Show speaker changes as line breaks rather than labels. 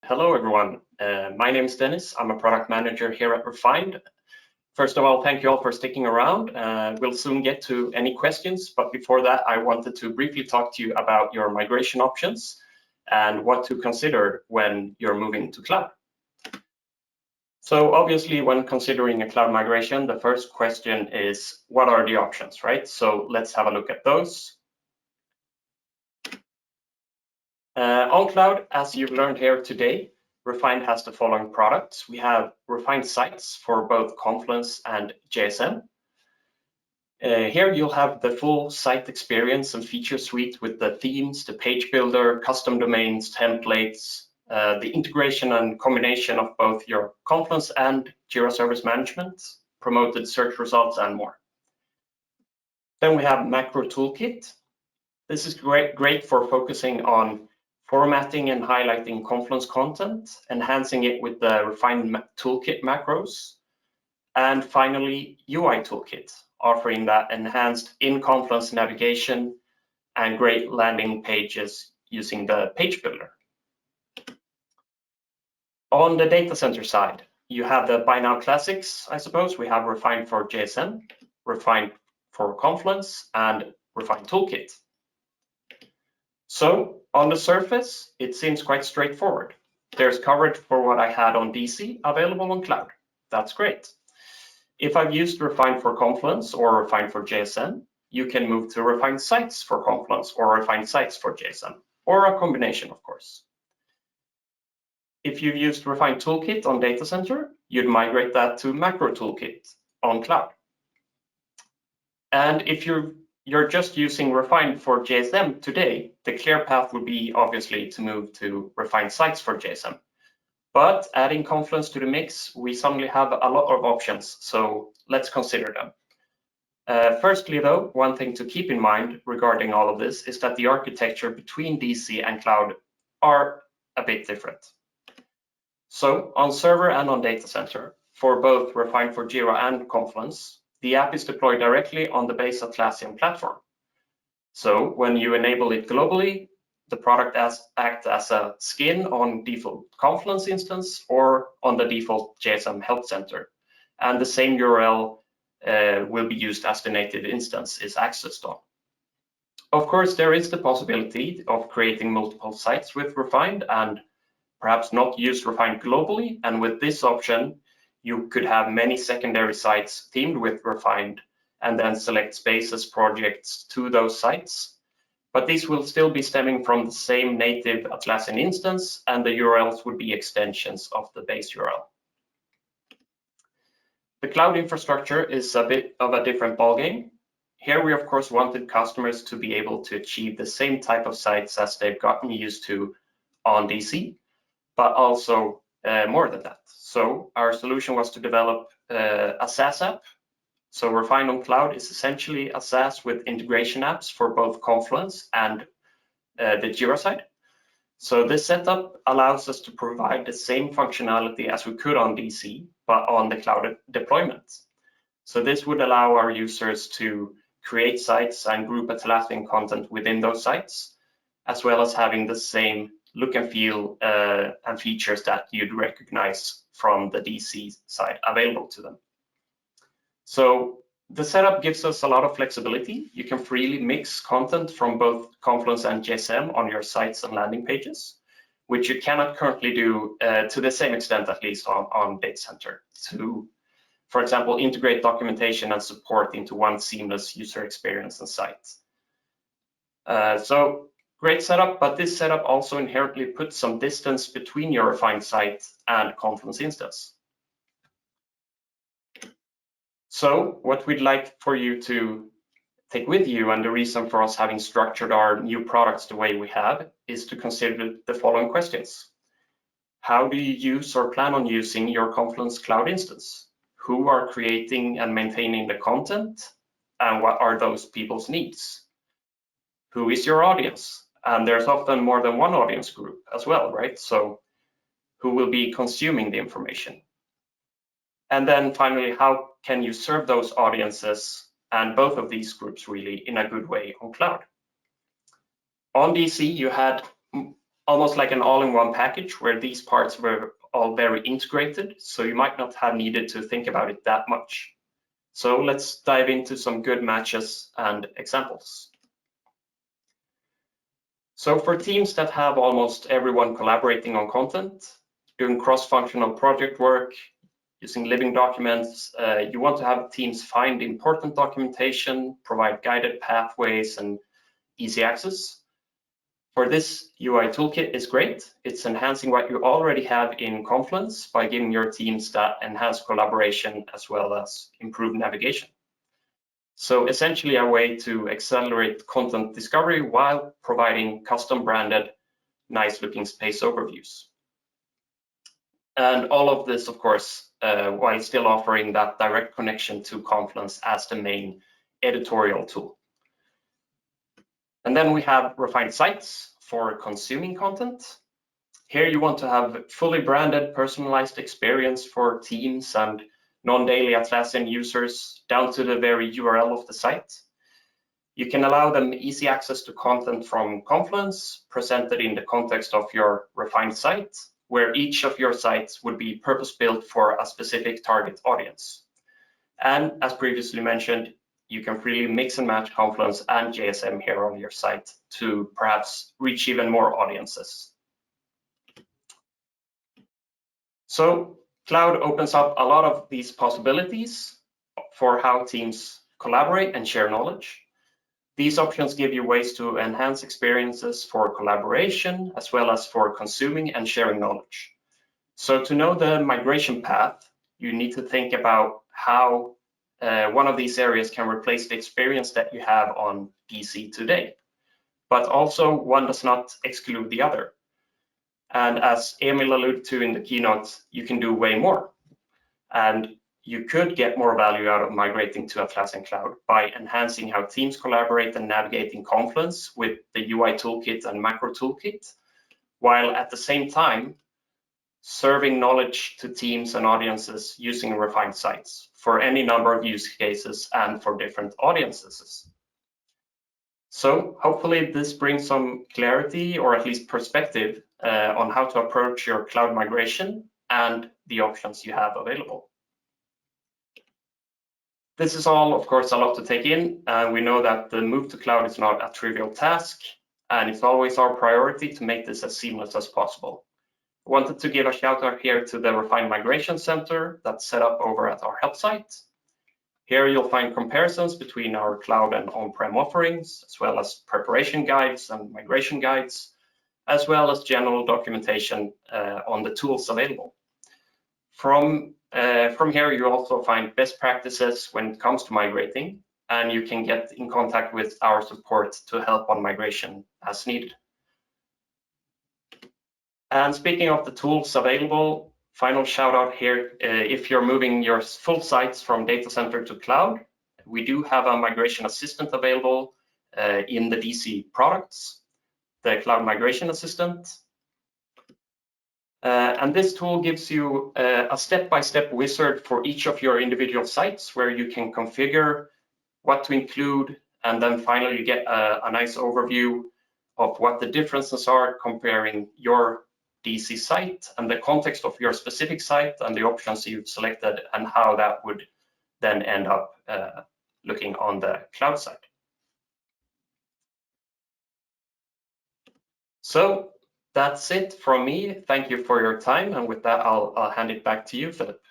Hello, everyone. My name is Dennis. I'm a product manager here at Refined. First of all, thank you all for sticking around. We'll soon get to any questions, but before that, I wanted to briefly talk to you about your migration options and what to consider when you're moving to cloud. So obviously, when considering a cloud migration, the first question is, what are the options, right? So let's have a look at those. On cloud, as you've learned here today, Refined has the following products. We have Refined sites for both Confluence and JSM. Here you'll have the full site experience and feature suite with the themes, the page builder, custom domains, templates, the integration and combination of both your Confluence and Jira Service Management, promoted search results, and more. Then we have Macro Toolkit. This is great for focusing on formatting and highlighting Confluence content, enhancing it with the Refined Toolkit macros. And finally, UI Toolkit, offering that enhanced in-Confluence navigation and great landing pages using the page builder. On the data center side, you have the Buy Now classics, I suppose. We have Refined for JSM, Refined for Confluence, and Refined Toolkit. So on the surface, it seems quite straightforward. There's coverage for what I had on DC available on cloud. That's great. If I've used Refined for Confluence or Refined for JSM, you can move to Refined Sites for Confluence or Refined Sites for JSM, or a combination, of course. If you've used Refined Toolkit on Data Center, you'd migrate that to Macro Toolkit on cloud. And if you're just using Refined for JSM today, the clear path would be obviously to move to Refined Sites for JSM. But adding Confluence to the mix, we suddenly have a lot of options, so let's consider them. Firstly, though, one thing to keep in mind regarding all of this is that the architecture between DC and cloud are a bit different. So on server and on data center, for both Refined for Jira and Confluence, the app is deployed directly on the base Atlassian platform. So when you enable it globally, the product acts as a skin on default Confluence instance or on the default JSM Help Center. And the same URL will be used as the native instance is accessed on. Of course, there is the possibility of creating multiple sites with Refined and perhaps not use Refined globally. And with this option, you could have many secondary sites themed with Refined and then select spaces projects to those sites. But these will still be stemming from the same native Atlassian instance, and the URLs would be extensions of the base URL. The cloud infrastructure is a bit of a different ballgame. Here we of course wanted customers to be able to achieve the same type of sites as they've gotten used to on DC, but also more than that. So our solution was to develop a SaaS app. So Refined on Cloud is essentially a SaaS with integration apps for both Confluence and the Jira side. So this setup allows us to provide the same functionality as we could on DC, but on the cloud deployment. So this would allow our users to create sites and group Atlassian content within those sites, as well as having the same look and feel and features that you'd recognize from the DC side available to them. So the setup gives us a lot of flexibility. You can freely mix content from both Confluence and JSM on your sites and landing pages, which you cannot currently do to the same extent, at least on Data Center, to, for example, integrate documentation and support into one seamless user experience and site. So great setup, but this setup also inherently puts some distance between your Refined site and Confluence instance. So what we'd like for you to take with you, and the reason for us having structured our new products the way we have, is to consider the following questions. How do you use or plan on using your Confluence Cloud instance? Who are creating and maintaining the content? And what are those people's needs? Who is your audience? And there's often more than one audience group as well, right? So who will be consuming the information? And then finally, how can you serve those audiences and both of these groups really in a good way on cloud? On DC, you had almost like an all-in-one package where these parts were all very integrated, so you might not have needed to think about it that much. So let's dive into some good matches and examples. So for teams that have almost everyone collaborating on content, doing cross-functional project work, using living documents, you want to have teams find important documentation, provide guided pathways and easy access. For this, UI Toolkit is great. It's enhancing what you already have in Confluence by giving your teams that enhanced collaboration as well as improved navigation. So essentially a way to accelerate content discovery while providing custom branded, nice looking space overviews. And all of this, of course, while still offering that direct connection to Confluence as the main editorial tool. And then we have refined sites for consuming content. Here you want to have fully branded, personalized experience for teams and non-daily Atlassian users down to the very URL of the site. You can allow them easy access to content from Confluence presented in the context of your refined site, where each of your sites would be purpose-built for a specific target audience. And as previously mentioned, you can freely mix and match Confluence and JSM here on your site to perhaps reach even more audiences. So Cloud opens up a lot of these possibilities for how teams collaborate and share knowledge. These options give you ways to enhance experiences for collaboration as well as for consuming and sharing knowledge. So to know the migration path, you need to think about how one of these areas can replace the experience that you have on DC today. But also one does not exclude the other. And as Emil alluded to in the keynote, you can do way more. And you could get more value out of migrating to Atlassian Cloud by enhancing how teams collaborate and navigate in Confluence with the UI Toolkit and Macro Toolkit, while at the same time serving knowledge to teams and audiences using refined sites for any number of use cases and for different audiences. So hopefully this brings some clarity or at least perspective on how to approach your cloud migration and the options you have available. This is all, of course, a lot to take in, and we know that the move to cloud is not a trivial task, and it's always our priority to make this as seamless as possible. I wanted to give a shout out here to the Refined Migration Center that's set up over at our help site. Here you'll find comparisons between our cloud and on-prem offerings, as well as preparation guides and migration guides, as well as general documentation on the tools available. From here, you also find best practices when it comes to migrating, and you can get in contact with our support to help on migration as needed. And speaking of the tools available, final shout out here, if you're moving your full sites from data center to cloud, we do have a migration assistant available in the DC products, the Cloud Migration Assistant. And this tool gives you a step-by-step wizard for each of your individual sites where you can configure what to include, and then finally you get a nice overview of what the differences are comparing your DC site and the context of your specific site and the options you've selected and how that would then end up looking on the cloud side. So that's it from me. Thank you for your time. And with that, I'll hand it back to you, Philip.